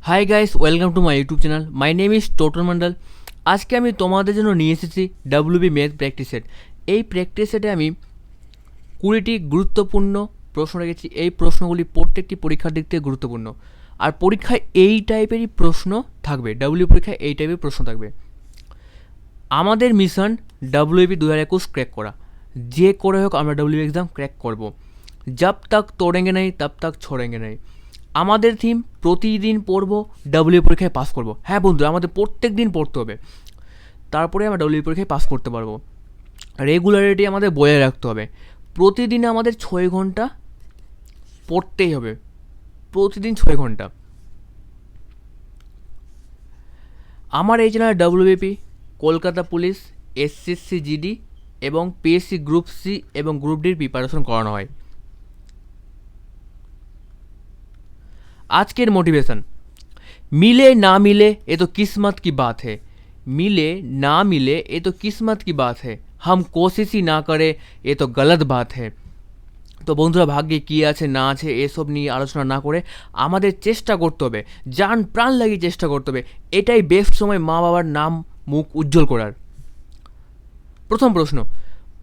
Hi guys, welcome to my YouTube channel. My name is Toton Mondal. আজকে আমি তোমাদের জন্য নিয়ে এসেছি ডাব্লিউবি ম্যাথ প্র্যাকটিস সেট। এই প্র্যাকটিস সেটে আমি 20টি গুরুত্বপূর্ণ প্রশ্ন রেখেছি। এই প্রশ্নগুলি প্রত্যেকটি পরীক্ষার দিক থেকে গুরুত্বপূর্ণ, আর পরীক্ষায় এই টাইপেরই প্রশ্ন থাকবে। ডাব্লিউ পরীক্ষায় এই টাইপের প্রশ্ন থাকবে। আমাদের মিশন ডাব্লিউবি 2021 ক্র্যাক করা। যে করে হোক আমরা ডাব্লিউ এক্সাম ক্র্যাক করব। জব তক তোড়েঙ্গে নেই তব তক ছোড়েঙ্গে নেই। আমাদের থিম প্রতিদিন পড়বো, ডাব্লিউ পরীক্ষায় পাস করব। হ্যাঁ বন্ধু, আমাদের প্রত্যেক দিন পড়তে হবে, তারপরে আমরা ডাব্লিউ পরীক্ষায় পাস করতে পারবো। রেগুলারিটি আমাদের বজায় রাখতে হবে। প্রতিদিন আমাদের 6 ঘন্টা পড়তেই হবে, প্রতিদিন 6 ঘন্টা। আমার এই চ্যানেলে WBP, Kolkata police, SSC GD এবং পিএসসি গ্রুপ সি এবং গ্রুপ ডির প্রিপারেশন করানো হয়। আজকের মোটিভেশন, मिले ना मिले ये तो किस्मत की बात है। मिले ना मिले ये तो किस्मत की बात है। हम कोशिश ही ना करें ये तो गलत बात है। তো বন্ধুরা, ভাগ্যে কী আছে না আছে এসব নিয়ে আলোচনা না করে আমাদের চেষ্টা করতে হবে, জান প্রাণ লাগিয়ে চেষ্টা করতে হবে। এটাই বেস্ট সময় মা বাবার নাম মুখ উজ্জ্বল করার। প্রথম প্রশ্ন,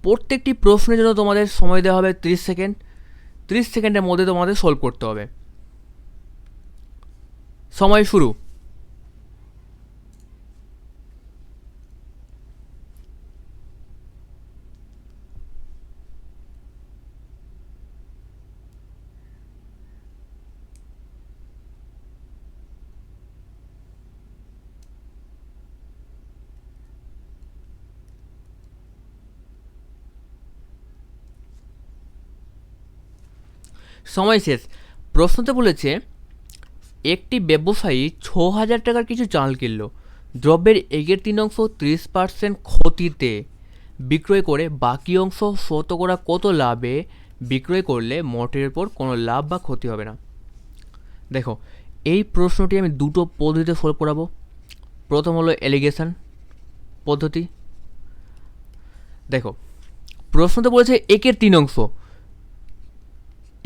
প্রত্যেকটি প্রশ্নের জন্য তোমাদের সময় দেওয়া হবে 30 সেকেন্ড। 30 সেকেন্ডের মধ্যে তোমাদের সলভ করতে হবে। সময় শুরু। সময় শেষ। প্রশ্নতে বলেছে একটি ব্যবসায়ী 6,000 টাকার কিছু চাল কিনল। দ্রব্যের একের 3 অংশ 30% ক্ষতিতে বিক্রয় করে বাকি অংশ শতকরা কত লাভে বিক্রয় করলে মোটের উপর কোনো লাভ বা ক্ষতি হবে না। দেখো, এই প্রশ্নটি আমি দুটো পদ্ধতিতে সলভ করাবো। প্রথম হলো এলিগেশন পদ্ধতি। দেখো, প্রশ্নতে বলেছে একের 3 অংশ।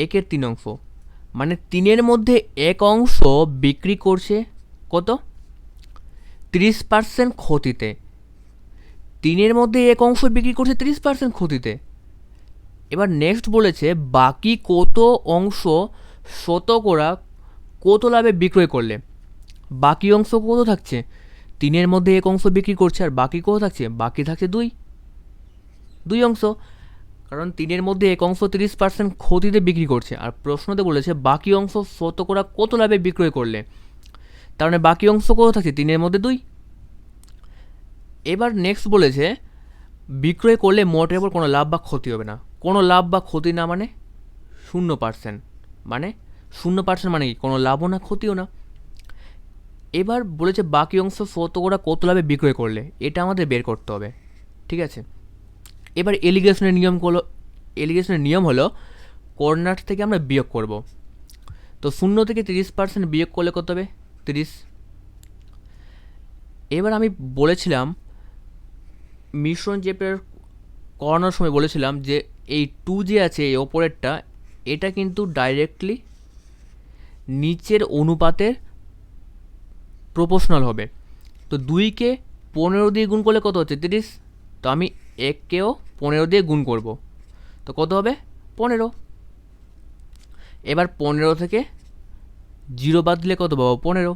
একের 3 অংশ মানে 3-এর মধ্যে 1 অংশ বিক্রি করছে কত? 30% ক্ষতিতে। 3-এর মধ্যে 1 অংশ বিক্রি করছে 30% ক্ষতিতে। এবার নেক্সট বলেছে বাকি কত অংশ শতকরা কত লাভে বিক্রয় করলে। বাকি অংশ কত থাকছে? 3-এর মধ্যে 1 অংশ বিক্রি করছে, আর বাকি কত থাকছে? বাকি থাকছে 2 অংশ। কারণ 3-এর মধ্যে 1 অংশ 30% ক্ষতিতে বিক্রি করছে, আর প্রশ্নতে বলেছে বাকি অংশ শতকরা কত লাভে বিক্রয় করলে। তার মানে বাকি অংশ কত থাকছে? 3-এর মধ্যে 2। এবার নেক্সট বলেছে বিক্রয় করলে মোটের উপর কোনো লাভ বা ক্ষতি হবে না। কোনো লাভ বা ক্ষতি না মানে 0%। মানে 0% মানে কি? কোনো লাভও না ক্ষতিও না। এবার বলেছে বাকি অংশ শতকরা কত লাভে বিক্রয় করলে, এটা আমাদের বের করতে হবে। ঠিক আছে, এবার এলিগেশনের নিয়ম হলো কর্নার থেকে আমরা বিয়োগ করব। তো 0 থেকে 30% বিয়োগ করলে কত হবে? 30। এবার আমি বলেছিলাম মিশ্রণ চ্যাপ্টার করানোর সময় বলেছিলাম যে এই 2 যে আছে এই ওপরেরটা, এটা কিন্তু ডাইরেক্টলি নিচের অনুপাতের প্রপোর্শনাল হবে। তো 2কে 15 দিয়ে গুণ করলে কত হচ্ছে? 30। তো আমি 1কেও 15 দিয়ে গুণ করব, তো কত হবে? 15। এবার 15 থেকে 0 বাদ দিলে কত পাবো? 15।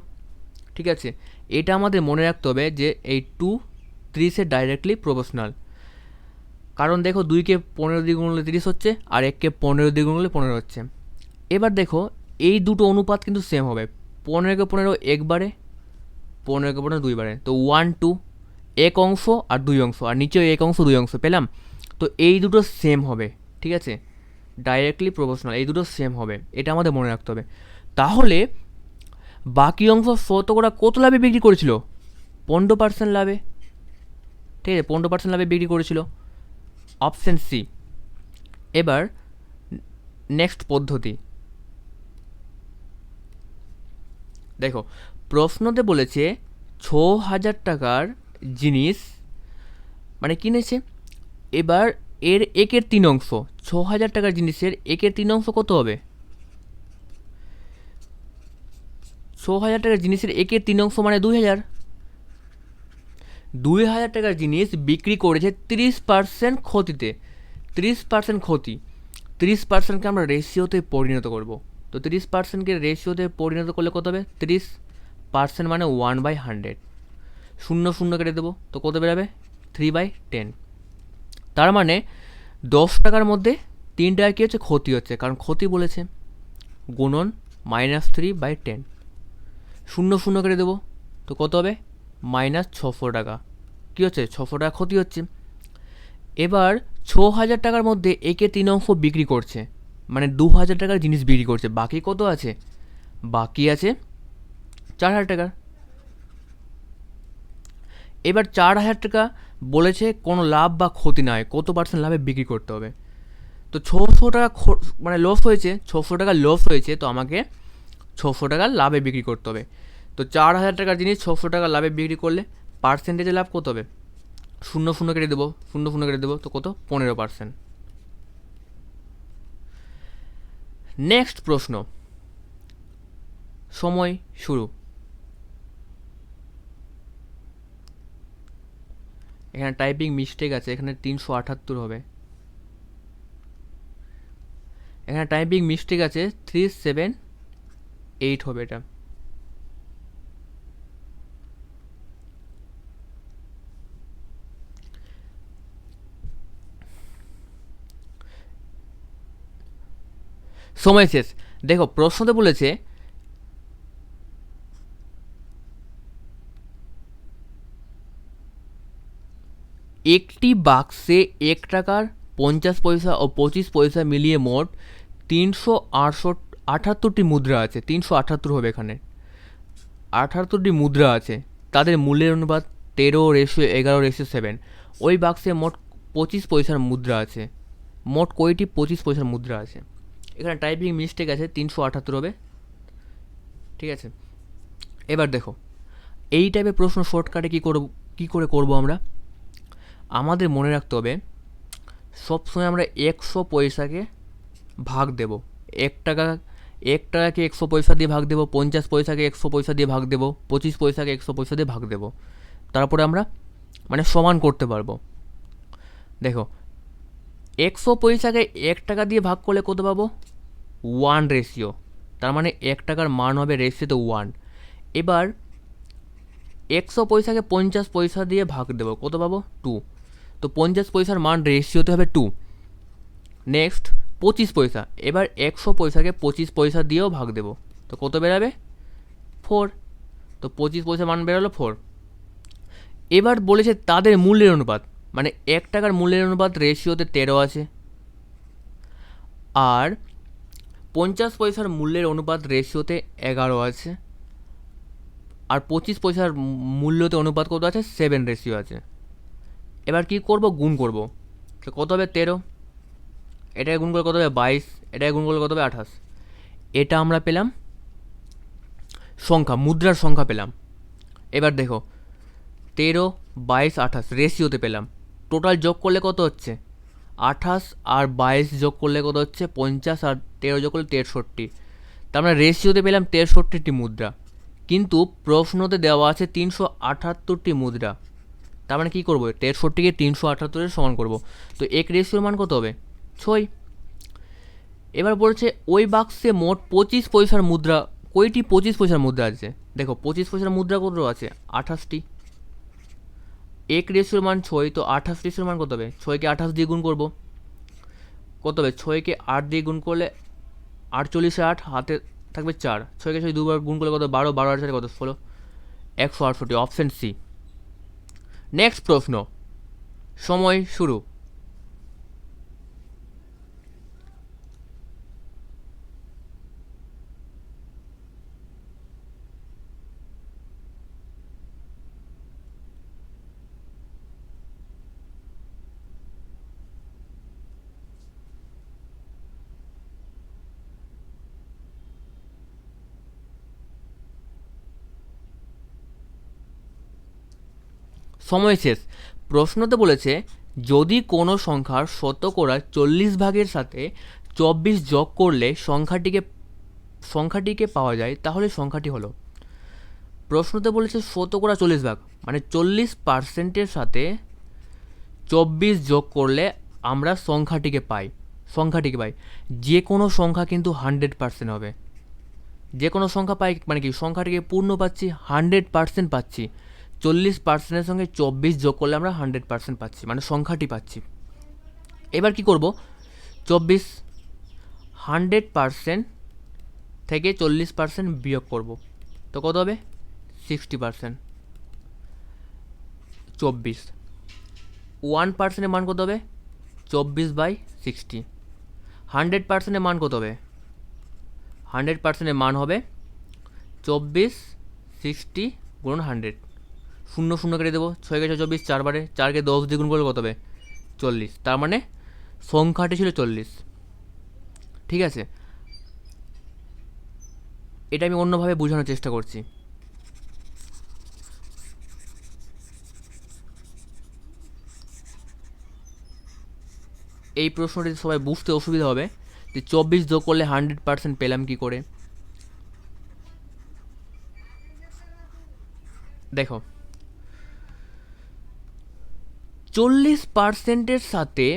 ঠিক আছে, এটা আমাদের মনে রাখতে হবে যে এই 2 30-এর ডাইরেক্টলি প্রপোর্শনাল। কারণ দেখো 2কে 15 দিয়ে গুণ করলে 30 হচ্ছে, আর 1কে 15 দিয়ে গুণ করলে 15 হচ্ছে। এবার দেখো এই দুটো অনুপাত কিন্তু সেম হবে। 15কে 15 একবারে, 15কে 15 দুইবারে। তো 1 2 1 অংশ আর 2 অংশ, আর নিচেও 1 অংশ 2 অংশ পেলাম। তো এই দুটো সেম হবে। ঠিক আছে, ডাইরেক্টলি প্রপোর্শনাল, এই দুটো সেম হবে, এটা আমাদের মনে রাখতে হবে। তাহলে বাকি অংশ শতকরা কত লাভে বিক্রি করেছিল? 15% লাভে। ঠিক আছে, 15% লাভে বিক্রি করেছিল, অপশান সি। এবার নেক্সট পদ্ধতি। দেখো, প্রশ্নতে বলেছে 6,000 টাকার জিনিস মানে কিনেছে। এবার এর একের 3 অংশ, 6,000 টাকার জিনিসের একের 3 অংশ কত হবে? 6,000 টাকার জিনিসের একের 3 অংশ মানে 2,000। 2,000 টাকার জিনিস বিক্রি করেছে 30% ক্ষতিতে। 30% ক্ষতি, 30%কে আমরা রেশিওতে পরিণত করব। তো 30%কে রেশিওতে পরিণত করলে কত হবে? 30% মানে 1/100। 0 কেটে দেবো, তো কত বেরোবে? 3/10। তার মানে 10 টাকার মধ্যে 3 টাকা কী হচ্ছে? ক্ষতি হচ্ছে, কারণ ক্ষতি বলেছে। গুণন -3/10। 0 কেটে দেবো, তো কত হবে? -600 টাকা। কী হচ্ছে? 600 টাকা ক্ষতি হচ্ছে। এবার 6,000 টাকার মধ্যে একে 3 অংশ বিক্রি করছে, মানে 2,000 টাকার জিনিস বিক্রি করছে। বাকি কত আছে? বাকি আছে 4,000 টাকা। এবার 4,000 টাকা বলেছে কোনো লাভ বা ক্ষতি নয়, কত % লাভে বিক্রি করতে হবে। তো 600 টাকা মানে লস হয়েছে, 600 টাকা লস হয়েছে, তো আমাকে 600 টাকার লাভে বিক্রি করতে হবে। তো 4,000 টাকার জিনিস 600 টাকার লাভে বিক্রি করলে পার্সেন্টেজে লাভ কত হবে? 0 কেটে দেবো, 0 কেটে দেবো, তো কত? 15%। নেক্সট প্রশ্ন, সময় শুরু। এখানে টাইপিং মিস্টেক আছে, এখানে 378 হবে। এখানে টাইপিং মিস্টেক আছে, 378 হবে এটা। সময় শেষ। দেখো প্রশ্নতে বলেছে একটি বাক্সে 1 টাকার 50 পয়সা ও 25 পয়সা মিলিয়ে মোট 378টি মুদ্রা আছে। 378 হবে এখানে। 78টি মুদ্রা আছে, তাদের মূল্যের অনুপাত 13:11:7। ওই বাক্সে মোট 25 পয়সার মুদ্রা আছে। মোট কয়টি 25 পয়সার মুদ্রা আছে? এখানে টাইপিং মিস্টেক আছে, 378 হবে। ঠিক আছে, এবার দেখো এই টাইপের প্রশ্ন শর্টকাটে কী করে করব আমরা? আমাদের মনে রাখতে হবে সবসময় আমরা 100 পয়সাকে ভাগ দেব। 1 টাকাকে 100 পয়সা দিয়ে ভাগ দেবো, 50 পয়সাকে 100 পয়সা দিয়ে ভাগ দেবো, 25 পয়সাকে 100 পয়সা দিয়ে ভাগ দেবো। তারপরে আমরা মানে সমান করতে পারবো। দেখো 100 পয়সাকে 1 টাকা দিয়ে ভাগ করলে কত পাবো? 1 রেশিও। তার মানে 1 টাকার মান হবে রেশিওতে 1। এবার 100 পয়সাকে 50 পয়সা দিয়ে ভাগ দেবো, কত পাবো? 2। তো 50 পয়সার মান রেশিওতে হবে 2। নেক্সট 25 পয়সা। এবার 100 পয়সাকে 25 পয়সা দিয়েও ভাগ দেবো, তো কত বেরাবে? 4। তো 25 পয়সা মান বেরোলো 4। এবার বলেছে তাদের মূল্যের অনুপাত, মানে 1 টাকার মূল্যের অনুপাত রেশিওতে 13 আছে, আর 50 পয়সার মূল্যের অনুপাত রেশিওতে 11 আছে, আর 25 পয়সার মূল্যতে অনুপাত কত আছে? 7 রেশিও আছে। এবার কি করব? গুণ করব। তো কত হবে? 13। এটাকে গুণ করলে কত হবে? 22। এটাকে গুণ করলে কত হবে? 28। এটা আমরা পেলাম সংখ্যা, মুদ্রার সংখ্যা পেলাম। এবার দেখো 13, 22, 28 রেশিওতে পেলাম। টোটাল যোগ করলে কত হচ্ছে? 28 আর 22 যোগ করলে কত হচ্ছে? 50, আর 13 যোগ করলে 63। তার মানে রেশিওতে পেলাম 63টি মুদ্রা, কিন্তু প্রশ্নতে দেওয়া আছে 378টি মুদ্রা। তার মানে কী করবো? 63কে 378-এর সমান করবো। তো এক রেশিওর মান কত হবে? 6। এবার বলছে ওই বাক্সে মোট 25 পয়সার মুদ্রা, কয়টি 25 পয়সার মুদ্রা আছে? দেখো 25 পয়সার মুদ্রা কত আছে? 28টি। এক রেশিওর মান 6, তো 28 রেশিওর মান কত হবে? 6কে 28 দিয়ে গুণ করবো, কত হবে? 6কে 8 দিয়ে গুণ করলে 48, 8 হাতে থাকবে 4। 6কে 6 দুবার গুণ করলে কত? 12, 12 আর 4 কত? 16, 168। Option C. নেক্সট প্রশ্ন, সময় শুরু। সময় শেষ। প্রশ্নতে বলেছে যদি কোনো সংখ্যার শতকরা 40 ভাগের সাথে 24 যোগ করলে সংখ্যাটিকে পাওয়া যায়, তাহলে সংখ্যাটি হলো। প্রশ্নতে বলেছে শতকরা 40 ভাগ, মানে 40%-এর সাথে 24 যোগ করলে আমরা সংখ্যাটিকে পাই। যে কোনো সংখ্যা কিন্তু 100% হবে। যে কোনো সংখ্যা পাই মানে কি, সংখ্যাটিকে পূর্ণ পাচ্ছি, 100% পাচ্ছি। 40%-এর সঙ্গে 24 যোগ করলে আমরা 100% পাচ্ছি, মানে সংখ্যাটি পাচ্ছি। এবার কি করব, 24 100% থেকে 40% বিয়োগ করব, তো কত হবে 60%। 24 1%-এর মান কত হবে 24/60। 100%-এর মান কত হবে, 100%-এর মান হবে 24 60 গুণ 100। শূন্য শূন্য কেটে দেবো, 6 কে 24, 4 বারে 4কে 10 দিয়ে গুণ করলে কত হবে 40। তার মানে সংখ্যাটি ছিল 40। ঠিক আছে, এটা আমি অন্যভাবে বোঝানোর চেষ্টা করছি। এই প্রশ্নটি সবাই বুঝতে অসুবিধা হবে যে 24 যোগ করলে 100% পেলাম কি করে। দেখো, 40%-এর সাথে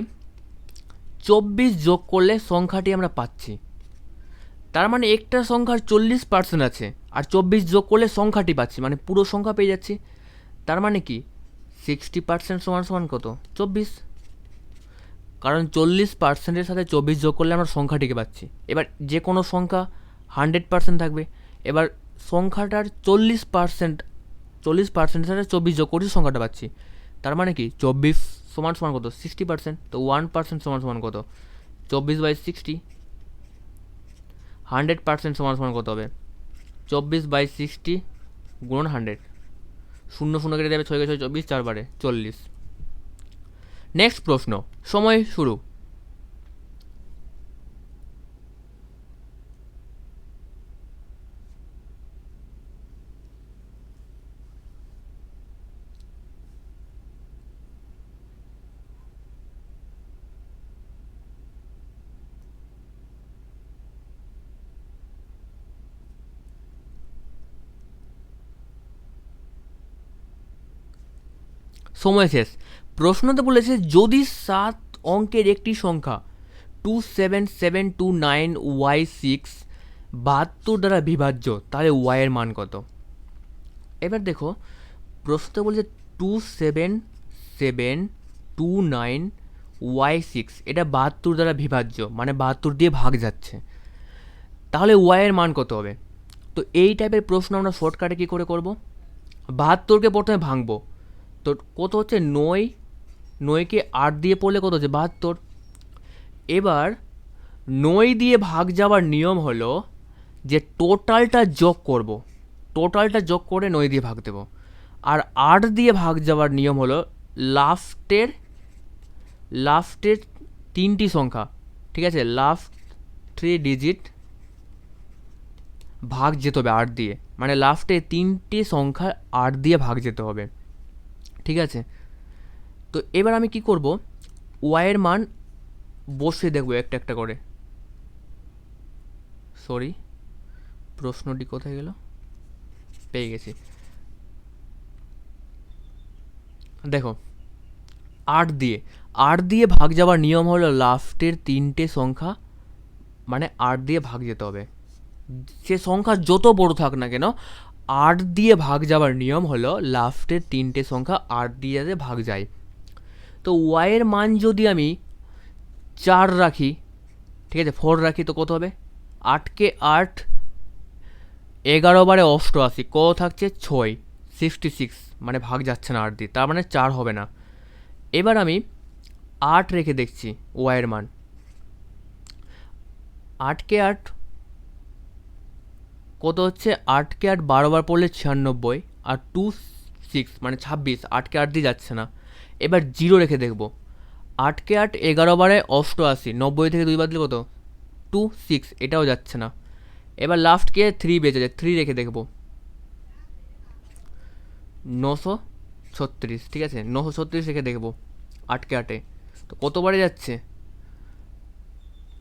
24 যোগ করলে সংখ্যাটি আমরা পাচ্ছি। তার মানে একটা সংখ্যার 40% আছে, আর 24 যোগ করলে সংখ্যাটি পাচ্ছি, মানে পুরো সংখ্যা পেয়ে যাচ্ছি। তার মানে কি 60% সমান সমান কত 24, কারণ 40%-এর সাথে 24 যোগ করলে আমরা সংখ্যাটিকে পাচ্ছি। এবার যে কোনো সংখ্যা 100% থাকবে। এবার সংখ্যাটার 40%-এর সাথে 24 যোগ করছি, সংখ্যাটা পাচ্ছি। তার মানে কি 24 সমান সমান কত 60%, তো 1% সমান সমান কত 24/60। 100% সমান সমান কত হবে 24/60 গুণ 100। শূন্য শূন্য কেটে দেবে, 6 কে 6 24, 4 বারে 40। নেক্সট প্রশ্ন, সময় শুরু। সময় শেষ। প্রশ্নতে বলেছে যদি 7 অঙ্কের একটি সংখ্যা 27729y6 72 দ্বারা বিভাজ্য, তাহলে y এর মান কত। এবার দেখো, প্রশ্নতে বলেছে 27729y6, এটা 72 দ্বারা বিভাজ্য, মানে 72 দিয়ে ভাগ যাচ্ছে। তাহলে y এর মান কত হবে। তো এই টাইপের প্রশ্ন আমরা শর্টকাটে কী করে করব, 72কে প্রথমে ভাঙবো। তো কত হচ্ছে 9কে 8 দিয়ে পড়লে কত হচ্ছে 72। এবার 9 দিয়ে ভাগ যাওয়ার নিয়ম হলো যে টোটালটা যোগ করব, টোটালটা যোগ করে 9 দিয়ে ভাগ দেব। আর 8 দিয়ে ভাগ যাওয়ার নিয়ম হলো লাস্টের 3টি সংখ্যা, ঠিক আছে, লাস্ট 3 ডিজিট ভাগ যেতে হবে 8 দিয়ে, মানে লাস্টে 3টি সংখ্যা 8 দিয়ে ভাগ যেতে হবে। ঠিক আছে, তো এবার আমি কি করব, ওয়াইয়ের মান বসিয়ে দেখব একটা একটা করে। সরি, প্রশ্নটি কোথায় গেল, পেয়ে গেছি। দেখো, 8 দিয়ে ভাগ যাওয়ার নিয়ম হলো লাস্টের 3টে সংখ্যা, মানে 8 দিয়ে ভাগ যেতে হবে। সে সংখ্যা যত বড় থাক না কেন, 8 দিয়ে ভাগ যাওয়ার নিয়ম হলো লাস্টের 3টে সংখ্যা 8 দিয়ে যাতে ভাগ যায়। তো ওয়াইয়ের মান যদি আমি 4 রাখি, ঠিক আছে, 4 রাখি, তো কত হবে 8কে 8, 11 বারে 88, কত থাকছে 6, 66, মানে ভাগ যাচ্ছে না 8 দিয়ে, তার মানে 4 হবে না। এবার আমি 8 রেখে দেখছি ওয়াইয়ের মান, 8কে 8 কত হচ্ছে, 8কে 8 12 বার পড়লে 96, আর 2 6 মানে 26, 8কে 8 দিয়ে যাচ্ছে না। এবার 0 রেখে দেখব, 8কে 8 11 বারে 88, 90 থেকে 2 বাদ দিলে কত 2 6, এটাও যাচ্ছে না। এবার লাস্টকে 3 বেঁচে যায়, 3 রেখে দেখব, 936, ঠিক আছে, 936 রেখে দেখব 8কে 8-এ, তো কতবারে যাচ্ছে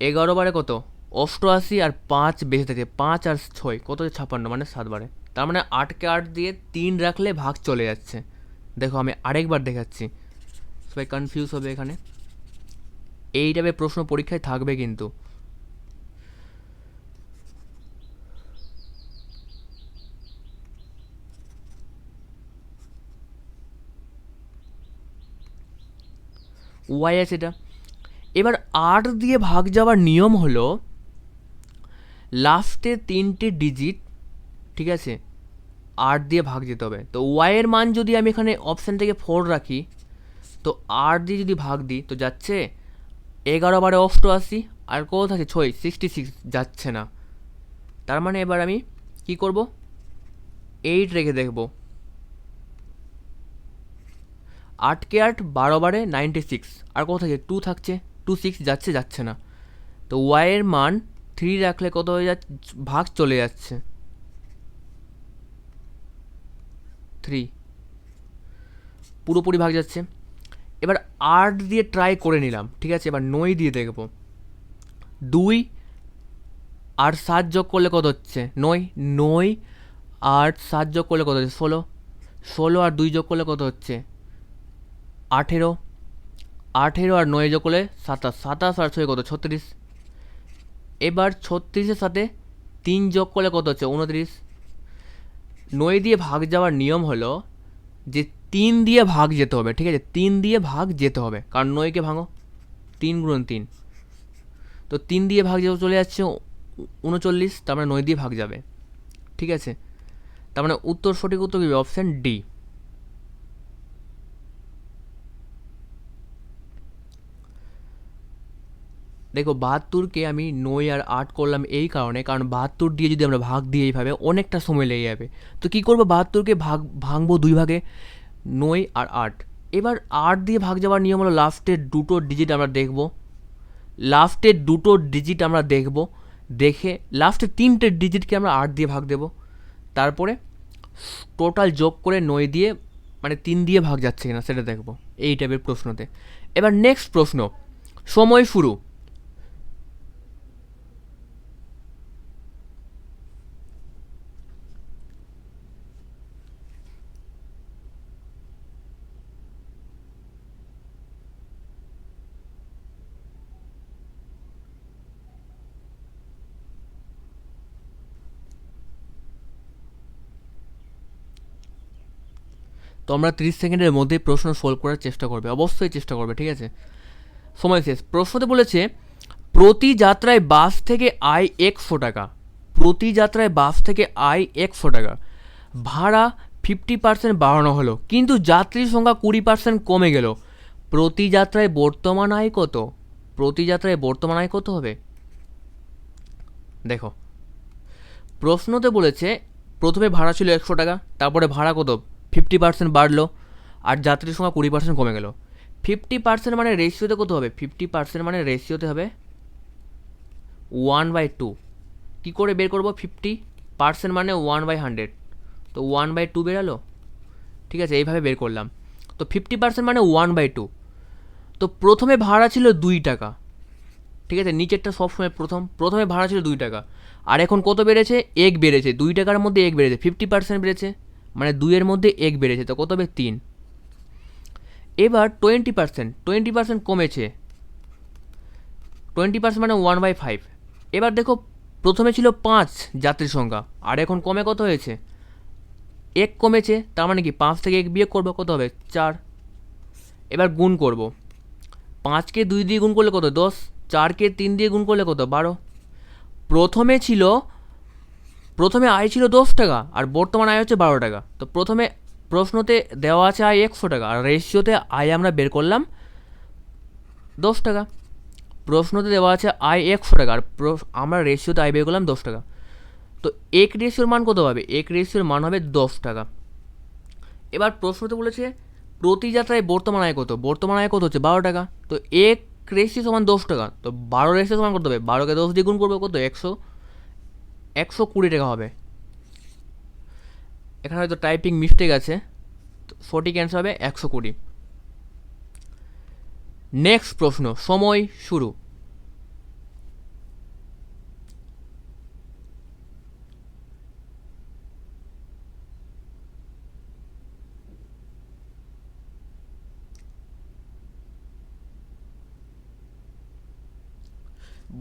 11 বারে কত 88, আর 5 বেঁচে থাকে, 5 আর 6 কত 56, মানে 7 বারে, তার মানে 8কে 8 দিয়ে 3 রাখলে ভাগ চলে যাচ্ছে। দেখো আমি আরেকবার দেখাচ্ছি, সবাই কনফিউজ হবে এখানে। এই টাইপের প্রশ্ন পরীক্ষায় থাকবে কিন্তু। ওয়াই আছে এটা। এবার 8 দিয়ে ভাগ যাওয়ার নিয়ম হলো লাস্টে 3টে ডিজিট, ঠিক আছে, 8 দিয়ে ভাগ যেতে হবে। তো ওয়াইয়ের মান যদি আমি এখানে অপশান থেকে 4 রাখি, তো 8 দিয়ে যদি ভাগ দিই তো যাচ্ছে 11 বারে 88, আর কত থাকে 6, 66 যাচ্ছে না। তার মানে এবার আমি কি করব, 8 রেখে দেখব। 8কে 8 12 বারে 96, আর কত থাকে 2 থাকছে, 26 যাচ্ছে, যাচ্ছে না। তো ওয়াইয়ের মান 3 রাখলে কত হয়ে যাচ্ছে, ভাগ চলে যাচ্ছে 3, পুরোপুরি ভাগ যাচ্ছে। এবার 8 দিয়ে ট্রাই করে নিলাম, ঠিক আছে। এবার 9 দিয়ে দেখব। 2 আর 7 যোগ করলে কত হচ্ছে 9, 9 আর 7 যোগ করলে কত হচ্ছে 16, 16 আর 2 যোগ করলে কত হচ্ছে 18, 18 আর 9 যোগ করলে 27, 27 আর 6 কত 36। এবার 36-এর সাথে 3 যোগ করলে কত হচ্ছে 29। 9 দিয়ে ভাগ যাওয়ার নিয়ম হলো যে 3 দিয়ে ভাগ যেতে হবে, ঠিক আছে, 3 দিয়ে ভাগ যেতে হবে, কারণ 9কে ভাঙো 3 গুণন 3, তো 3 দিয়ে ভাগ যাবে চলে যাচ্ছে 39, তার মানে 9 দিয়ে ভাগ যাবে, ঠিক আছে। তার মানে উত্তর, সঠিক উত্তর কি, অপশান ডি। দেখো 72কে আমি 9 আর 8 করলাম এই কারণে, কারণ 72 দিয়ে যদি আমরা ভাগ দিই এইভাবে অনেকটা সময় লেগে যাবে। তো কী করবো, 72কে ভাঙবো 2 ভাগে, 9 আর 8। এবার 8 দিয়ে ভাগ যাওয়ার নিয়ম হলো লাস্টের দুটো ডিজিট আমরা দেখব, লাস্টের দুটো ডিজিট আমরা দেখব, দেখে লাস্টের 3টে ডিজিটকে আমরা 8 দিয়ে ভাগ দেব, তারপরে টোটাল যোগ করে 9 দিয়ে মানে 3 দিয়ে ভাগ যাচ্ছে কিনা সেটা দেখব এই টাইপের প্রশ্নতে। এবার নেক্সট প্রশ্ন, সময় শুরু। তোমরা 30 সেকেন্ডের মধ্যেই প্রশ্ন সলভ করার চেষ্টা করবে, অবশ্যই চেষ্টা করবে, ঠিক আছে। সময় শেষ। প্রশ্নতে বলেছে প্রতি যাত্রায় বাস থেকে আয় 100 টাকা, প্রতি যাত্রায় বাস থেকে আয় 100 টাকা, ভাড়া 50% বাড়ানো হলো, কিন্তু যাত্রীর সংখ্যা 20% কমে গেল, প্রতি যাত্রায় বর্তমান আয় কত, প্রতি যাত্রায় বর্তমান আয় কত হবে। দেখো প্রশ্নতে বলেছে প্রথমে ভাড়া ছিল 100 টাকা, তারপরে ভাড়া কত 50% বাড়লো, আর যাত্রীর সংখ্যা 20% কমে গেল। 50% মানে রেশিওতে কত হবে, 50% মানে রেশিওতে হবে 1/2। কী করে বের করবো, 50% মানে 1/100, তো 1/2 বেরালো, ঠিক আছে, এইভাবে বের করলাম। তো 50% মানে 1/2। তো প্রথমে ভাড়া ছিল 2 টাকা, ঠিক আছে, নিচেরটা সবসময় প্রথমে ভাড়া ছিল 2 টাকা, আর এখন কত বেড়েছে, 1 বেড়েছে, 2 টাকার মধ্যে 1 বেড়েছে, 50% বেড়েছে, মানে 2-এর মধ্যে 1 বেড়েছে, তো কত হবে 3। এবার 20% কমেছে, 20% মানে 1/5। এবার দেখো প্রথমে ছিল 5 যাত্রীর সংখ্যা, আর এখন কমে কত হয়েছে 1 কমেছে, তার মানে কি 5 থেকে 1 বিয়োগ করবো, কত হবে 4। এবার গুণ করব, 5কে 2 দিয়ে গুণ করলে কত 10, 4কে 3 দিয়ে গুণ করলে কত 12। প্রথমে আয় ছিল 10 টাকা, আর বর্তমান আয় হচ্ছে 12 টাকা। তো প্রথমে প্রশ্নতে দেওয়া আছে আয় 100 টাকা, আর রেশিওতে আয় আমরা বের করলাম 10 টাকা। প্রশ্নতে দেওয়া আছে আয় 100 টাকা, আর আমরা রেশিওতে আয় বের করলাম 10 টাকা। তো এক রেশিওর মান কত হবে, এক রেশিওর মান হবে 10 টাকা। এবার প্রশ্নতে বলেছে প্রতি যাত্রায় বর্তমান আয় কত, বর্তমান আয় কত হচ্ছে 12 টাকা। তো এক রেশিও সমান 10 টাকা, তো 12 রেশিও সমান করতে হবে, 12কে 10 দিয়ে গুণ করবে, কত 120 টাকা হবে। এখানে হয়তো টাইপিং মিস্টেক আছে, সঠিক অ্যান্সার হবে 120। নেক্সট প্রশ্ন, সময় শুরু।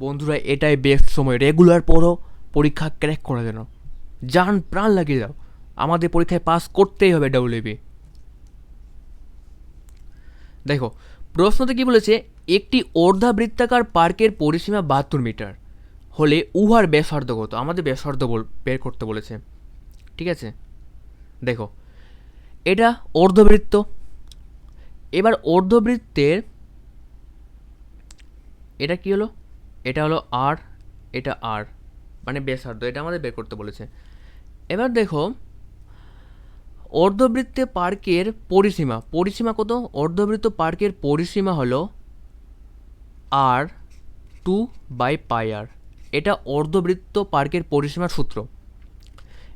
বন্ধুরা, এটাই বেস্ট সময়, রেগুলার পড়ো, পরীক্ষা ক্র্যাক করা যেন, জান প্রাণ লাগিয়ে দাও, আমাদের পরীক্ষায় পাস করতেই হবে ডাব্লিউবি। দেখো প্রশ্নতে কি বলেছে, একটি অর্ধাবৃত্তাকার পার্কের পরিসীমা 72 মিটার হলে উহার ব্যাসার্ধ কত, আমাদের ব্যাসার্ধ বের করতে বলেছে। ঠিক আছে, দেখো এটা অর্ধবৃত্ত। এবার অর্ধবৃত্তের এটা কি হলো, এটা হলো আর, এটা আর, মানে ব্যাসার্ধ, এটা আমাদের বের করতে বলেছে। এবার দেখো অর্ধবৃত্তে পার্কের পরিসীমা, পরিসীমা কত, অর্ধবৃত্ত পার্কের পরিসীমা হলো আর 2/πr, এটা অর্ধবৃত্ত পার্কের পরিসীমার সূত্র।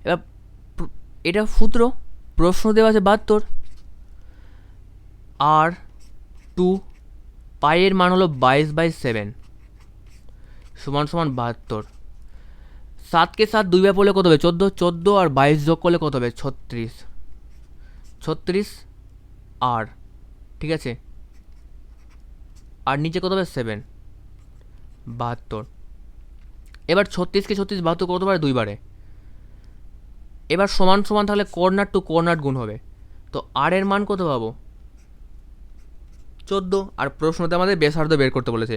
এবার এটা সূত্র, প্রশ্ন দেওয়া আছে 72, আর 2 পাইয়ের মান হলো 22/7 সমান সমান 72। 7কে 7 দুইবার পড়লে কত হবে, 14, 14 আর 22 যোগ করলে কত হবে, 36, 36 আর, ঠিক আছে, আর নিচে কত হবে 7, 72। এবার 36কে 36 72 কত পারে, দুইবারে। এবার সমান সমান তাহলে কর্নার টু কর্নার গুণ হবে, তো আর এর মান কত পাবো, 14, আর প্রশ্নতে আমাদের ব্যাসার্ধ বের করতে বলেছে।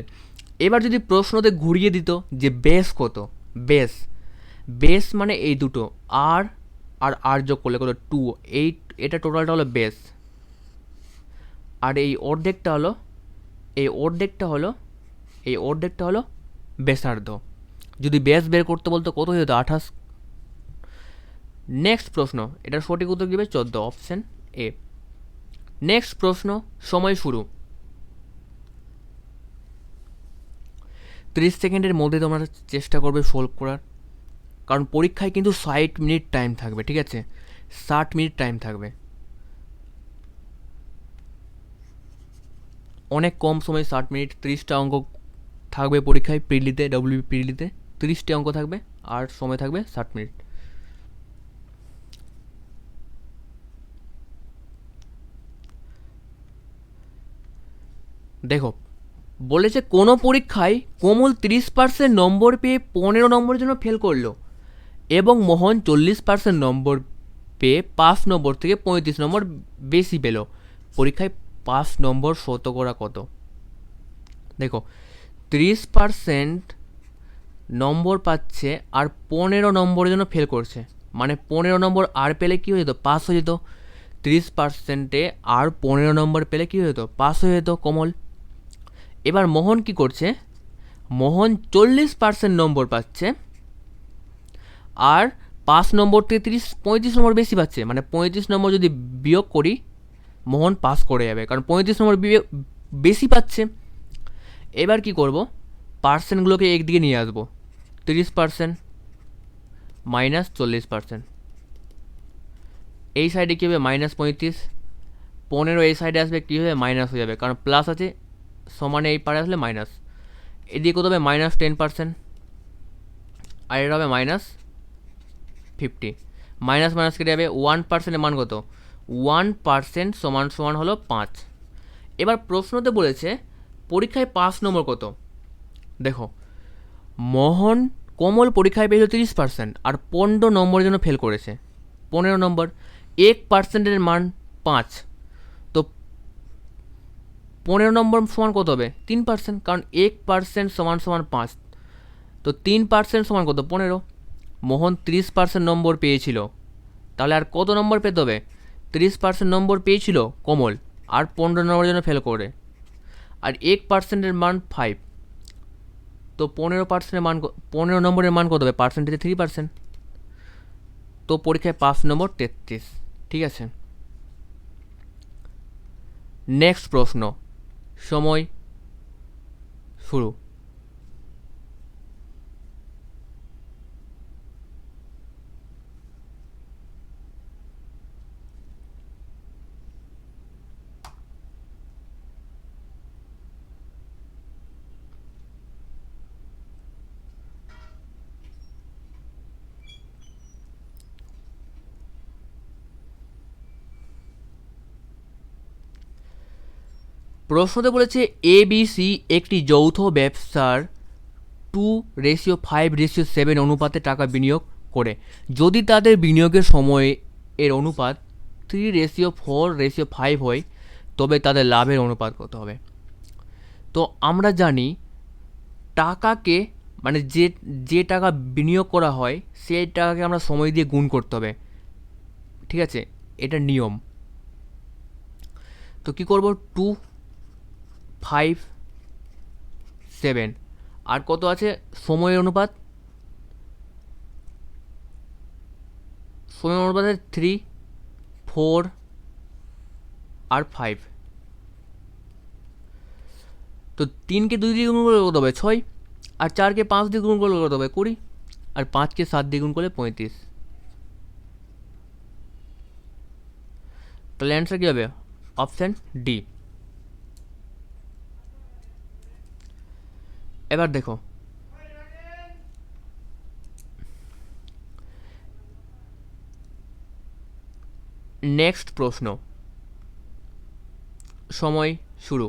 এবার যদি প্রশ্নতে ঘুরিয়ে দিত যে বেস কত, বেস, বেস মানে এই দুটো আর আর আর যোগ করলে কত 2, এটা টোটালটা হলো বেস, আর এই অর্ধেকটা হলো, এই অর্ধেকটা হলো, এই অর্ধেকটা হলো ব্যাসার্ধ। যদি বেস বের করতে বলতো কত হয়ে যেত, 28। নেক্সট প্রশ্ন, এটার সঠিক উত্তর দিবে 14, অপশন এ। নেক্সট প্রশ্ন, সময় শুরু। 30 সেকেন্ডের মধ্যে তোমরা চেষ্টা করবে সলভ করার, কারণ পরীক্ষায় কিন্তু 60 মিনিট টাইম থাকবে, ঠিক আছে, 60 মিনিট টাইম থাকবে, অনেক কম সময় 60 মিনিট। 30টা অঙ্ক থাকবে পরীক্ষায়, প্রিলিতে, ডব্লিউবি প্রিলিতে 30টি অঙ্ক থাকবে, আর সময় থাকবে 60 মিনিট। দেখো বলেছে কোনো পরীক্ষায় কোমল 30% নম্বর পেয়ে 15 নম্বরের জন্য ফেল করলো, এবং মোহন 40% নম্বর পেয়ে 5 নম্বর থেকে 35 নম্বর বেশি পেল, পরীক্ষায় 5 নম্বর শতকরা কত। দেখো 30% নম্বর পাচ্ছে আর 15 নম্বরের জন্য ফেল করছে, মানে 15 নম্বর আর পেলে কী হয়ে যেত, পাস হয়ে যেত। 30%-এ আর 15 নম্বর পেলে কী হয়ে যেত, পাস হয়ে যেত কমল। এবার মোহন কি করছে, মোহন 40% নম্বর পাচ্ছে, আর 5 নম্বর থেকে 35 নম্বর বেশি পাচ্ছে, মানে 35 নম্বর যদি বিয়োগ করি মোহন পাস করে যাবে, কারণ 35 নম্বর বেশি পাচ্ছে। এবার কি করব, পার্সেন্টগুলোকে একদিকে নিয়ে আসবো, 30% মাইনাস 40%, এই সাইডে কী হবে -35, 15 এই সাইডে আসবে, কী হবে মাইনাস হয়ে যাবে, কারণ প্লাস আছে, সমানে এই পারে আসলে মাইনাস, এদিকে কত হবে -10%, আর এটা হবে -50, মাইনাস মাইনাস কেটে যাবে। 1%-এর মান কত, 1% সমান সমান হলো 5। এবার প্রশ্নতে বলেছে পরীক্ষায় 5 নম্বর কত। দেখো মোহন কোমল পরীক্ষায় পেয়েছিল 30%, আর 15 নম্বরের জন্য ফেল করেছে 15 নম্বর, 1%-এর মান 5, তো 15 নম্বর সমান কত হবে, 3%, কারণ 1% সমান সমান 5, তো 3% সমান কত, 15। মোহন 30% নম্বর পেয়েছিল, তাহলে আর কত নম্বর পেতে হবে, 30% নম্বর পেয়েছিল কমল, আর 15 নম্বরের জন্য ফেল করে, আর 1%-এর মান 5, তো 15%-এর মান, 15 নম্বরের মান কত হবে, পার্সেন্টেজে 3%, তো পরীক্ষায় 5 নম্বর 33, ঠিক আছে। নেক্সট প্রশ্ন, সময় শুরু। প্রশ্নতে বলেছে এবিসি একটি যৌথ ব্যবসার 2:5:7 অনুপাতে টাকা বিনিয়োগ করে। যদি তাদের বিনিয়োগের সময় এর অনুপাত 3:4:5 হয়, তবে তাদের লাভের অনুপাত কত হবে? তো আমরা জানি টাকাকে মানে যে টাকা বিনিয়োগ করা হয় সেই টাকাকে আমরা সময় দিয়ে গুণ করতে হবে, ঠিক আছে? এটা নিয়ম। তো কি করব, 2:5:7 আর কত আছে সময়ের অনুপাত, সময়ের অনুপাত 3, 4 আর 5। তো 3কে 2 দিয়ে গুণ করলে কত হবে? 6। আর 4কে 5 দিয়ে গুণ করলে কত হবে? 20। আর 5কে 7 দিয়ে গুণ করলে 35। তাহলে অ্যান্সার কী হবে? Option D. এবার দেখো, নেক্সট প্রশ্ন, সময় শুরু।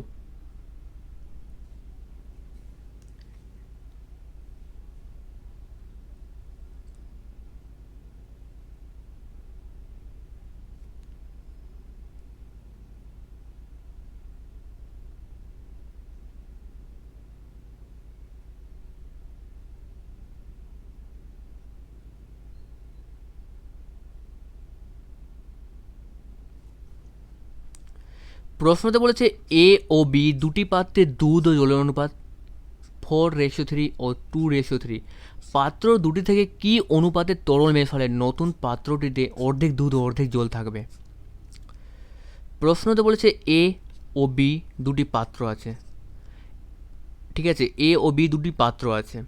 প্রশ্নতে বলেছে এ ও বি দুটি পাত্রে দুধ ও জলের অনুপাত 4:3 ও 2:3। পাত্র দুটি থেকে কি অনুপাতে তরল মেশালে নতুন পাত্রটিতে অর্ধেক দুধ ও অর্ধেক জল থাকবে? প্রশ্নতে বলেছে এ ও বি দুটি পাত্র আছে, ঠিক আছে? এ ও বি দুটি পাত্র আছে।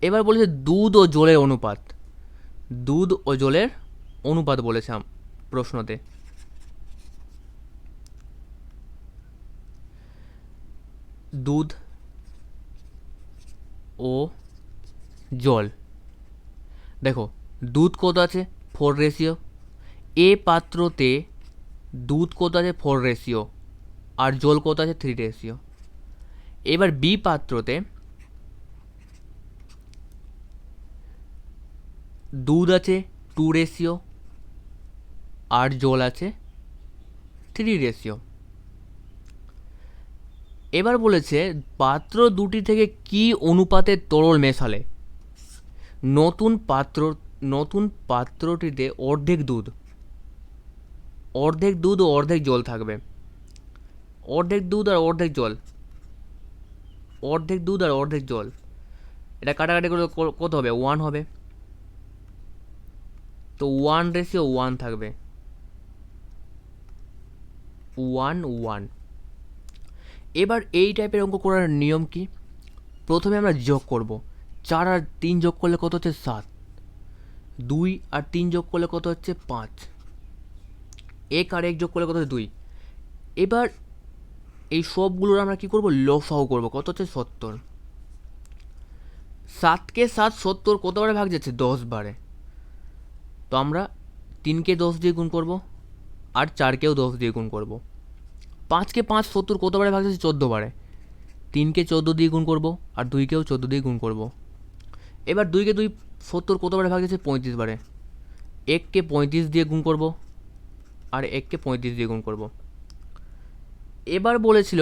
এবার বলেছে দুধ ও জলের অনুপাত, দুধ ও জলের অনুপাত বলেছে প্রশ্নতে। দুধ ও জল, দেখো দুধ কত আছে? 4 এ পাত্রতে দুধ কত আছে? 4 আর জল কত আছে? 3। এবার বি পাত্রতে দুধ আছে 2 আর জল আছে 3। এবার বলেছে পাত্র দুটি থেকে কি অনুপাতে তরল মেশালে নতুন পাত্রটিতে অর্ধেক দুধ ও অর্ধেক জল থাকবে। অর্ধেক দুধ আর অর্ধেক জল, এটা কাটাকাটি করে কত হবে? 1 হবে। তো 1:1 থাকবে, 1:1। এবার এই টাইপের অঙ্ক করার নিয়ম কি? প্রথমে আমরা যোগ করব। 4 আর 3 যোগ করলে কত হচ্ছে? 7। 2 আর 3 যোগ করলে কত হচ্ছে? 5। 1 আর 1 যোগ করলে কত হচ্ছে? 2। এবার এই সবগুলোর আমরা কি করব? লসাগু করব। কত হচ্ছে? 70। 7কে 7 70 কতবারে ভাগ যাচ্ছে? 10 বারে। তো আমরা 3কে 10 দিয়ে গুণ করব আর 4কেও 10 দিয়ে গুণ করব। 5কে 5 70 কতবারে ভাগ যাচ্ছে? 14 বারে। 3কে 14 দিয়ে গুণ করব আর 2কেও 14 দিয়ে গুণ করব। এবার 2কে 2 70 কতবারে ভাগ যাচ্ছে? 35 বারে। 1কে 35 দিয়ে গুণ করব আর 1কে 35 দিয়ে গুণ করব। এবার বলেছিল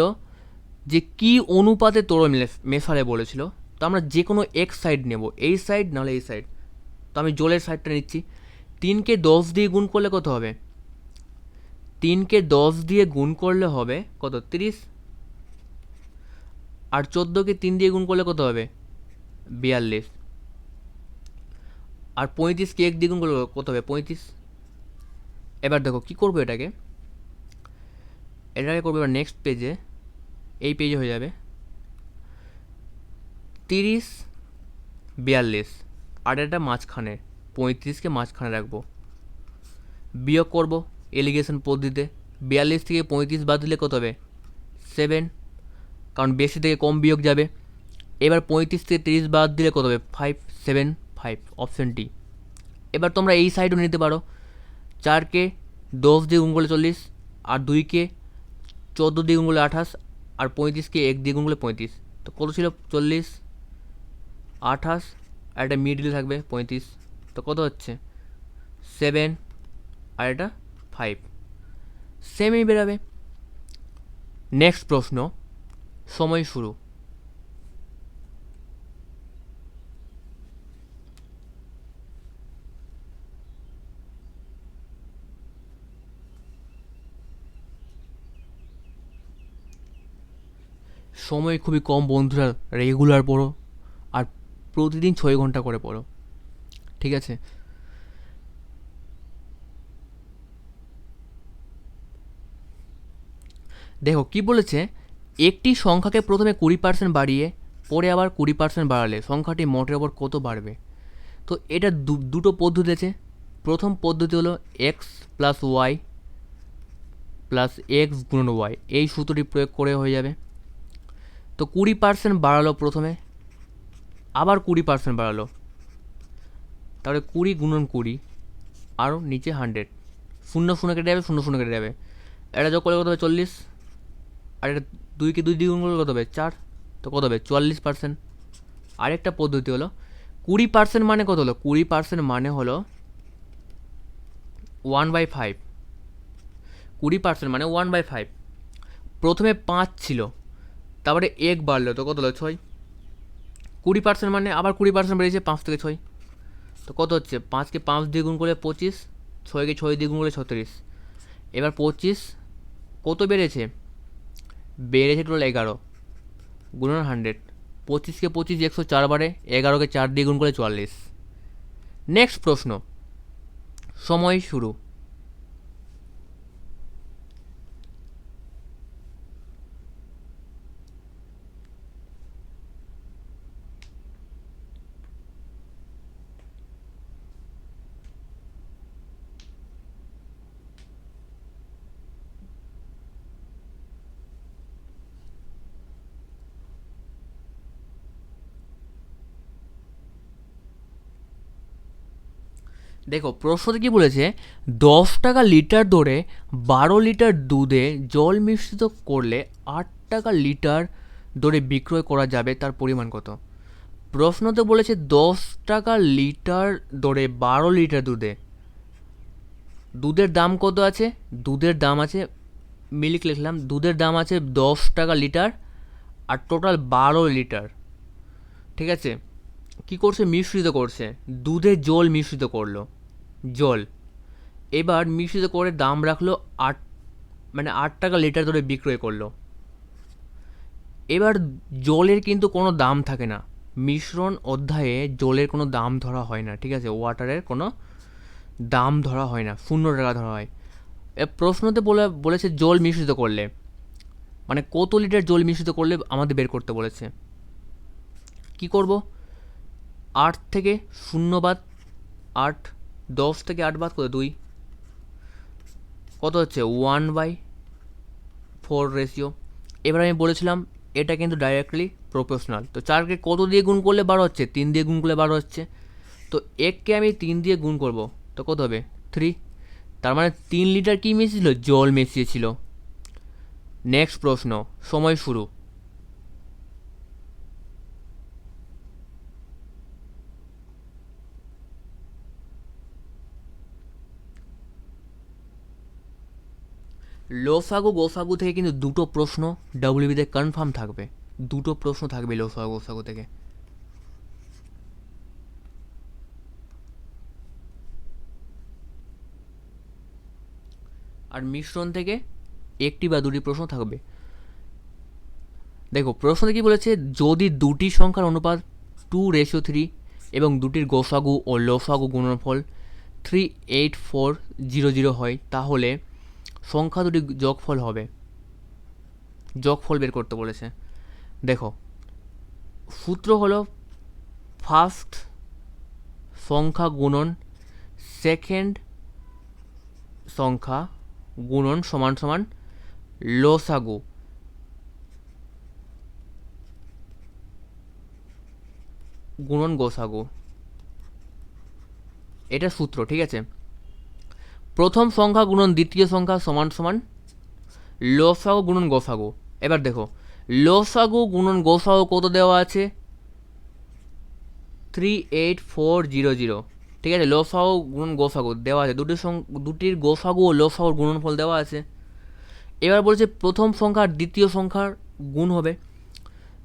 যে কি অনুপাতে তরল মেশালে বলেছিল। তো আমরা যে কোনো এক সাইড নেব, এই সাইড নাহলে এই সাইড। তো আমি জলের সাইডটা নিচ্ছি। 3কে 10 দিয়ে গুণ করলে কত হবে? 3কে 10 দিয়ে গুণ করলে হবে কত? 30। আর 14কে 3 দিয়ে গুণ করলে কত হবে? 42। আর 35কে 1 দিয়ে গুণ করলে কত হবে? 35। এবার দেখো কি করবো, এটাকে করবো এবার নেক্সট পেজে, এই পেজে হয়ে যাবে 30, 42 আর এটা মাঝখানে 35কে মাঝখানে রাখবো। বিয়োগ করব এলিগেশন পদ্ধতিতে। 42 থেকে 35 বাদ দিলে কত হবে? 7, কারণ বেশি থেকে কম বিয়োগ যাবে। এবার 35 থেকে 30 বাদ দিলে কত হবে? 5, 7, 5, অপশন ডি। এবার তোমরা এই সাইডও নিতে পারো। 4কে 10 দিয়ে গুণ করলে 40 আর 2কে 14 দিয়ে গুণ করলে 28 আর 35কে 1 দিয়ে গুণ করলে 35। তো কত ছিল? 40, 28 আর একটা মিডিল থাকবে 35, তো কত হচ্ছে 7 আর এটা 5, সেমই বেরাবে। নেক্সট প্রশ্ন, সময় শুরু। সময় খুবই কম বন্ধুরা, রেগুলার পড়ো আর প্রতিদিন 6 ঘন্টা করে পড়ো, ঠিক আছে? দেখো কি বলেছে, একটি সংখ্যাকে প্রথমে 20% বাড়িয়ে পরে আবার 20% বাড়ালে সংখ্যাটি মোটের ওপর কত বাড়বে? তো এটা দুটো পদ্ধতি আছে। প্রথম পদ্ধতি হলো x plus y plus x গুণন ওয়াই, এই সূত্রটি প্রয়োগ করে হয়ে যাবে। তো 20% বাড়ালো প্রথমে, আবার 20% বাড়ালো, তাহলে 20 গুণন 20 আরও নিচে 100, শূন্য শূন্য কেটে যাবে, শূন্য শূন্য কেটে যাবে, এটা যোগ করলে কত হবে 40, আর এটা 2কে 2 দিয়ে গুণ করলে কত হবে 4, তো কত হবে 44%। আরেকটা পদ্ধতি হলো 20% মানে কত হলো, 20% মানে হলো 1/5, 20% মানে 1/5। প্রথমে 5 ছিল, তারপরে 1 বাড়লো, তো কত হলো 6, 20% মানে আবার 20% বেড়েছে 5 থেকে 6, তো কত হচ্ছে 5কে 5 দিয়ে গুণ করলে 25, 6কে 6 দিয়ে গুণ করলে 36। এবার 25 কত বেড়েছে, বেড়েছে টোটাল 11 গুণন 100, 25কে 25 104 বারে, 11কে 4 দিয়ে গুণ করলে 44। নেক্সট প্রশ্ন, সময় শুরু। দেখো প্রশ্নতে কি বলেছে, 10 টাকা লিটার দরে 12 লিটার দুধে জল মিশ্রিত করলে 8 টাকা লিটার দরে বিক্রয় করা যাবে, তার পরিমাণ কত? প্রশ্নতে বলেছে 10 টাকা লিটার দরে 12 লিটার দুধে, দুধের দাম কত আছে, দুধের দাম আছে, মিল্ক লিখলাম, দুধের দাম আছে 10 টাকা লিটার আর টোটাল 12 লিটার, ঠিক আছে? কি করছে, মিশ্রিত করছে, দুধে জল মিশ্রিত করলো, জল, এবার মিশ্রিত করে দাম রাখলো 8, মানে 8 টাকা লিটার ধরে বিক্রয় করলো। এবার জলের কিন্তু কোনো দাম থাকে না, মিশ্রণ অধ্যায়ে জলের কোনো দাম ধরা হয় না, ঠিক আছে? ওয়াটারের কোনো দাম ধরা হয় না, 0 টাকা ধরা হয়। প্রশ্নতে বলেছে জল মিশ্রিত করলে, মানে কত লিটার জল মিশ্রিত করলে আমাদের বের করতে বলেছে। কি করব, 8 থেকে 0 বাদ 8, 10 থেকে 8 বাদ করে 2, কত হচ্ছে 1/4 রেশিও। এবার আমি বলেছিলাম এটা কিন্তু ডাইরেক্টলি প্রপোর্শনাল, তো 4কে কত দিয়ে গুণ করলে 12 হচ্ছে, 3 দিয়ে গুণ করলে 12 হচ্ছে, তো 1কে আমি 3 দিয়ে গুণ করব, তো কত হবে 3, তার মানে 3 লিটার কি মিশিয়েছিল, জল মিশিয়েছিল। নেক্সট প্রশ্ন, সময় শুরু। লসাগু গোসাগু থেকে কিন্তু দুটো প্রশ্ন ডাব্লিউবিতে কনফার্ম থাকবে, দুটো প্রশ্ন থাকবে লসাগু গোসাগু থেকে। আর মিশ্রণ থেকে একটি বা দুটি প্রশ্ন থাকবে। দেখো প্রশ্নতে কি বলেছে, যদি দুটি সংখ্যার অনুপাত 2:3 এবং দুটির গোসাগু ও লসাগু গুণনফল 38400 হয়, তাহলে সংখ্যা দুটি যোগফল হবে, যোগফল বের করতে বলেছে। দেখো সূত্র হলো ফার্স্ট সংখ্যা গুণন সেকেন্ড সংখ্যা গুণন সমান সমান লসাগু, গুণন গোসাগু, এটা সূত্র, ঠিক আছে? প্রথম সংখ্যা গুণন দ্বিতীয় সংখ্যা সমান সমান লসাগু গুণন গোসাগু। এবার দেখো লসাগু গুণন গোসাগু কত দেওয়া আছে, 38400, ঠিক আছে। লসাগু গুণন গোসাগু দেওয়া আছে, দুটির গোসাগু ও লসাগুর গুণনফল দেওয়া আছে। এবার বলছে প্রথম সংখ্যা আর দ্বিতীয় সংখ্যার গুণ হবে,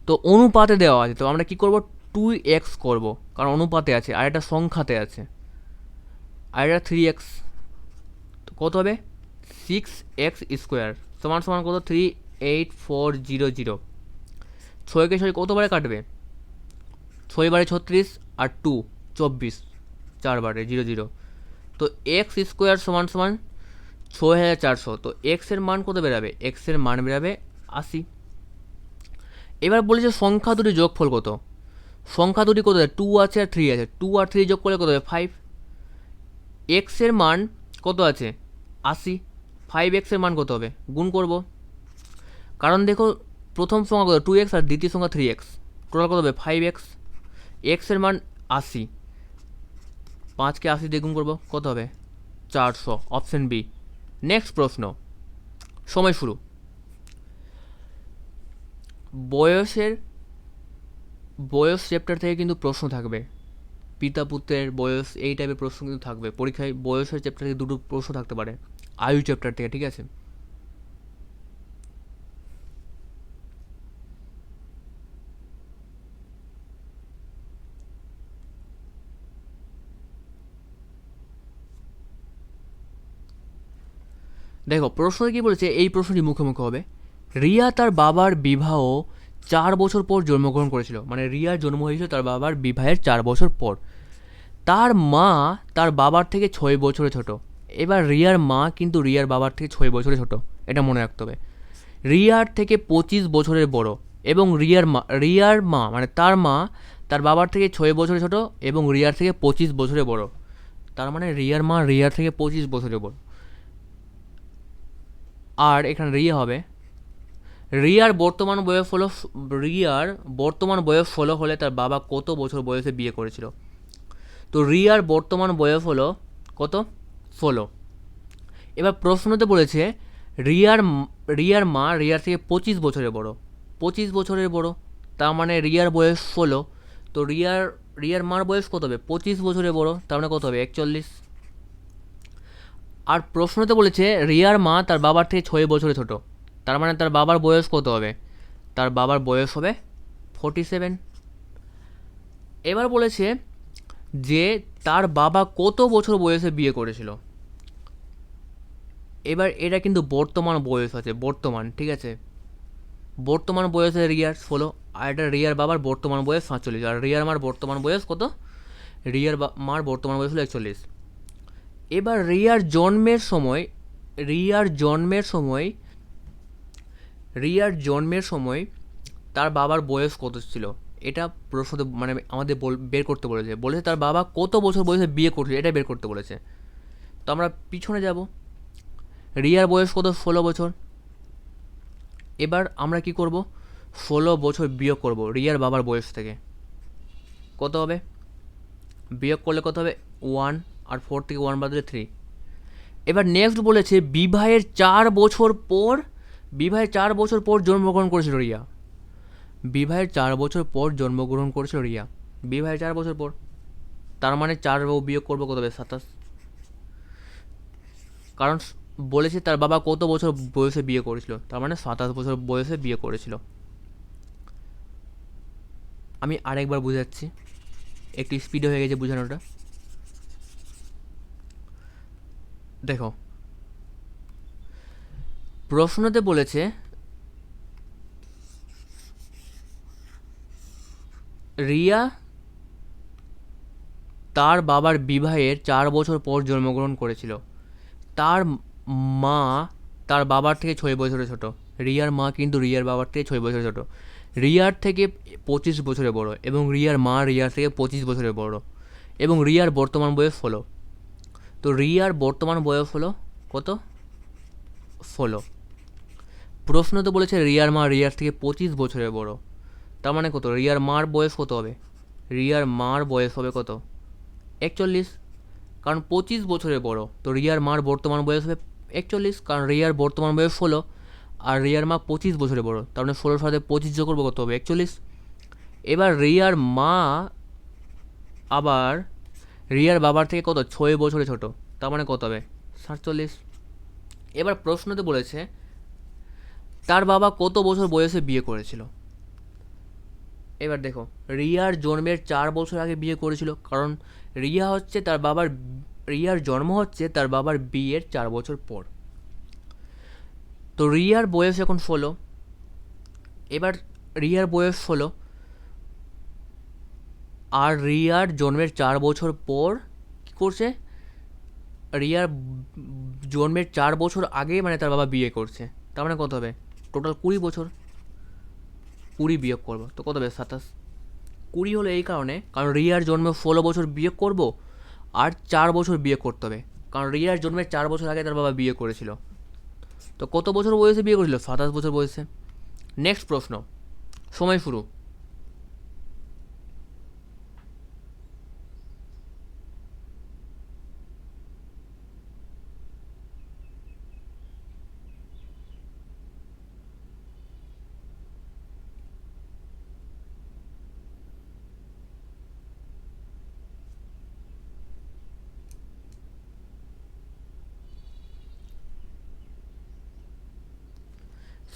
তো অনুপাতে দেওয়া আছে, তো আমরা কি করব 2x করব, কারণ অনুপাতে আছে, আর এটা সংখ্যাতে আছে, আর এটা 3x, তো কত হবে 6x² সমান সমান কত 38400। 6কে 6 কতবারে কাটবে, 6 বারে 36 আর 2 24, 4 বারে 00, তো x² সমান সমান 6400, তো এক্স এর মান কত বেরাবে, এক্স এর মান বেরাবে 80। এবার বলেছে সংখ্যা দুটি যোগফল কত, সংখ্যা দুটি কত, 2 আছে আর 3 আছে, 2 আর 3 যোগ করলে কত হবে 5। এক্স এর মান কত আছে 80, 5x এর মান কত হবে, গুণ করব, কারণ দেখো প্রথম সংখ্যা কত 2x আর দ্বিতীয় সংখ্যা 3x, টোটাল কত হবে 5x। এক্স এর মান 80, 5কে 80 দিয়ে গুণ করবো, কত হবে 400, অপশন বি। নেক্সট প্রশ্ন, সময় শুরু। বয়স চ্যাপ্টার থেকে কিন্তু প্রশ্ন থাকবে, পিতা পুত্রের বয়স এই টাইপের প্রশ্ন কিন্তু থাকবে পরীক্ষায়। বয়সের চ্যাপ্টার থেকে দুটো প্রশ্ন থাকতে পারে, আয়ু চ্যাপ্টার থেকে, ঠিক আছে। দেখো প্রশ্ন কি বলেছে, এই প্রশ্নটি মুখোমুখি হবে। রিয়া তার বাবার বিবাহ 4 বছর পর জন্মগ্রহণ করেছিল, মানে রিয়ার জন্ম হয়েছিল তার বাবার বিবাহের 4 বছর পর। তার মা তার বাবার থেকে 6 বছরে ছোট। এবার রিয়ার মা কিন্তু রিয়ার বাবার থেকে 6 বছরে ছোট, এটা মনে রাখতে হবে। রিয়ার থেকে 25 বছরের বড়, এবং রিয়ার মা মানে তার মা তার বাবার থেকে 6 বছরে ছোট এবং রিয়ার থেকে 25 বছরে বড়, তার মানে রিয়ার মা রিয়ার থেকে 25 বছরে বড়। আর এখানে রিয়া হবে, রিয়ার বর্তমান বয়স 16 হলে তার বাবা কত বছর বয়সে বিয়ে করেছিল, তো রিয়ার বর্তমান বয়স হলো কত 16। এবার প্রশ্নতে বলেছে রিয়ার মা রিয়ার থেকে 25 বছরের বড়, 25 বছরের বড়, তার মানে রিয়ার বয়স 16, তো রিয়ার মার বয়স কত হবে 25 বছরের বড়, তার মানে কত হবে 41। আর প্রশ্নতে বলেছে রিয়ার মা তার বাবার থেকে 6 বছরে ছোট, তার মানে তার বাবার বয়স কত হবে, তার বাবার বয়স হবে 47। এবার বলেছে যে তার বাবা কত বছর বয়সে বিয়ে করেছিল, এবার এটা কিন্তু বর্তমান বয়স আছে, বর্তমান, ঠিক আছে। বর্তমান বয়সে রিয়ার 16, আর এটা রিয়ার বাবার বর্তমান বয়স 47, আর রিয়ার মার বর্তমান বয়স কত, মার বর্তমান বয়স হলো 41। এবার রিয়ার জন্মের সময় তার বাবার বয়স কত ছিল, এটা প্রশ্নতে মানে আমাদের বের করতে বলেছে তার বাবা কত বছর বয়সে বিয়ে করছিল, এটা বের করতে বলেছে। তো আমরা পিছনে যাব, রিয়ার বয়স কত 16 বছর। এবার আমরা কি করব, 16 বছর বিয়োগ করব রিয়ার বাবার বয়স থেকে, কত হবে, বিয়োগ করলে কত হবে 1, আর 4 থেকে 1 বাদ দিলে 3। এবার নেক্সট বলেছে বিবাহের 4 বছর পর জন্মগ্রহণ করেছিল রিয়া, বিবাহের 4 বছর পর জন্মগ্রহণ করেছিল রিয়া, বিবাহের 4 বছর পর, তার মানে 4 বিয়োগ করবো কত হবে 27, কারণ বলেছে তার বাবা কত বছর বয়সে বিয়ে করেছিল, তার মানে 27 বছর বয়সে বিয়ে করেছিল। আমি আরেকবার বুঝাচ্ছি, একটু স্পিড হয়ে গেছে বোঝানোটা। দেখো প্রশ্নতে বলেছে রিয়া তার বাবার বিবাহের 4 বছর পর জন্মগ্রহণ করেছিল, তার মা তার বাবার থেকে 6 বছরের ছোট, রিয়ার মা কিন্তু রিয়ার বাবার থেকে 6 বছরের ছোট, রিয়ার থেকে 25 বছরের বড়, এবং রিয়ার মা রিয়ার থেকে 25 বছরের বড়, এবং রিয়ার বর্তমান বয়স 16, তো রিয়ার বর্তমান বয়স হলো কত 16। প্রশ্ন তো বলেছে রিয়ার মা রিয়ার থেকে 25 বছরের বড়, তার মানে কত, রিয়ার মার বয়স কত হবে, রিয়ার মার বয়স হবে কত 41, কারণ 25 বছরের বড়, তো রিয়ার মার বর্তমান বয়স হবে 41, কারণ রিয়ার বর্তমান বয়স 16 আর রিয়ার মা 25 বছরের বড়, তার মানে 16 সাথে 25 যোগ করবো কত হবে 41। এবার রিয়ার মা আবার রিয়ার বাবার থেকে কত 6 বছরে ছোট, তার মানে কত হবে 47। এবার প্রশ্নতে বলেছে তার বাবা কত বছর বয়সে বিয়ে করেছিল। এবার দেখো রিয়ার জন্মের 4 বছর আগে বিয়ে করেছিল, কারণ রিয়ার জন্ম হচ্ছে তার বাবার বিয়ের 4 বছর পর। তো রিয়ার বয়স এখন 16। এবার রিয়ার বয়স 16 আর রিয়ার জন্মের 4 বছর পর কী করছে, রিয়ার জন্মের 4 বছর আগে মানে তার বাবা বিয়ে করছে, তার মানে কত হবে টোটাল 20 বছর। 20 বিয়োগ করবো তো কত হবে 27। 20 হলো এই কারণ রিয়ার জন্মে 16 বছর বিয়োগ করব আর 4 বছর বিয়োগ করতে হবে, কারণ রিয়ার জন্মের 4 বছর আগে তার বাবা বিয়ে করেছিল। তো কত বছর বয়সে বিয়ে করেছিল 27 বছর বয়সে। নেক্সট প্রশ্ন, সময় শুরু।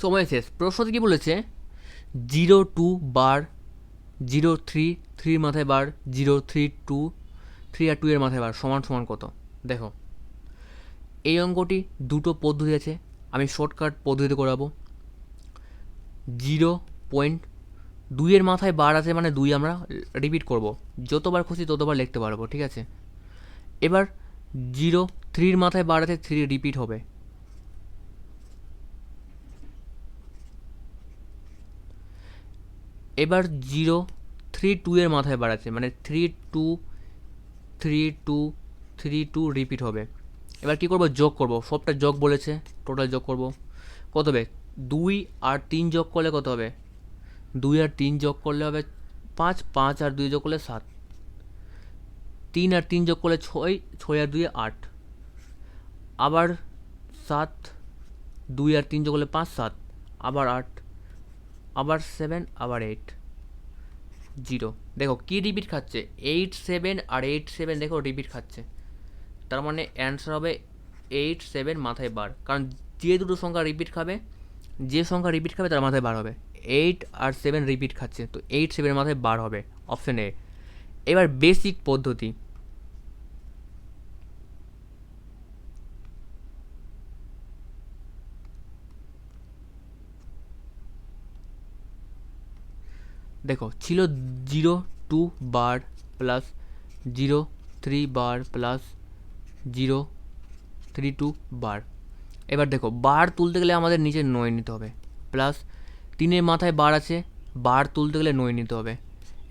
সময় শেষ। প্রশ্নতে কি বলেছে 02 বার 03 3 মাথায় বার 03 2 3 আর 2 এর মাথায় বার সমান সমান কত। দেখো এই অঙ্কটি দুটো পদ্ধতি আছে, আমি শর্টকাট পদ্ধতিতে করাবো। 0.2 এর মাথায় বার আছে মানে 2 আমরা রিপিট করব, যতবার খুশি ততবার লিখতে পারবো, ঠিক আছে। এবার 03 এর মাথায় বার আছে 3 রিপিট হবে। এবার 032 এর মাথায় বার আছে মানে 32 32 32 রিপিট হবে। এবার কী করবো, যোগ করব, সবটা যোগ বলেছে, টোটাল যোগ করব কত হবে 2 আর 3 যোগ করলে কত হবে, 2 আর 3 যোগ করলে হবে 5, 5 আর 2 যোগ করলে 7, 3 আর 3 যোগ করলে 6, 6 আর 2 8, আবার 7, 2 আর 3 যোগ করলে 5, 7, আবার 8, আবার 7, আবার 8, 0। দেখো কী রিপিট খাচ্ছে 8 7 আর 8 7, দেখো রিপিট খাচ্ছে, তার মানে অ্যান্সার হবে 8 7 মাথায় বার, কারণ যে দুটো সংখ্যা রিপিট খাবে, যে সংখ্যা রিপিট খাবে তার মাথায় বার হবে। 8 আর 7 রিপিট খাচ্ছে, তো 8 7 মাথায় বার হবে, অপশন এ। এবার বেসিক পদ্ধতি, দেখো ছিল 02 বার প্লাস 03 বার প্লাস 032 বার। এবার দেখো বার তুলতে গেলে আমাদের নিচে 9 নিতে হবে, প্লাস 3-এর মাথায় বার আছে, বার তুলতে গেলে 9 নিতে হবে।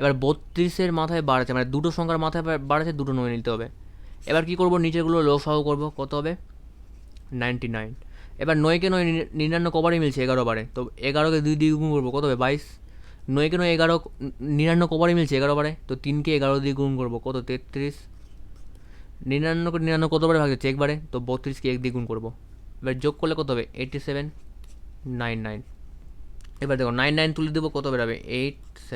এবার 32-এর মাথায় বার আছে মানে দুটো সংখ্যার মাথায় বার আছে, দুটো 9 নিতে হবে। এবার কি করব, নিচেরগুলো লসাগু করব, কত হবে 99। এবার 9কে 9 99 কবারই মিলছে 11 বারে, তো 11কে 2 দিয়ে গুণ করবো, কত হবে 22। 9কে 9 11 99 কবারই মিলছে 11 বারে, তো 3কে 11 দিয়ে গুণ করবো, কত 33। 99কে 99 কতবারে ভাগ হচ্ছে একবারে, তো 32কে 1 দিয়ে গুণ করবো। এবার যোগ করলে কত হবে 87 99। এবার দেখো 99 তুলে দেবো, কত বেরোবে 87।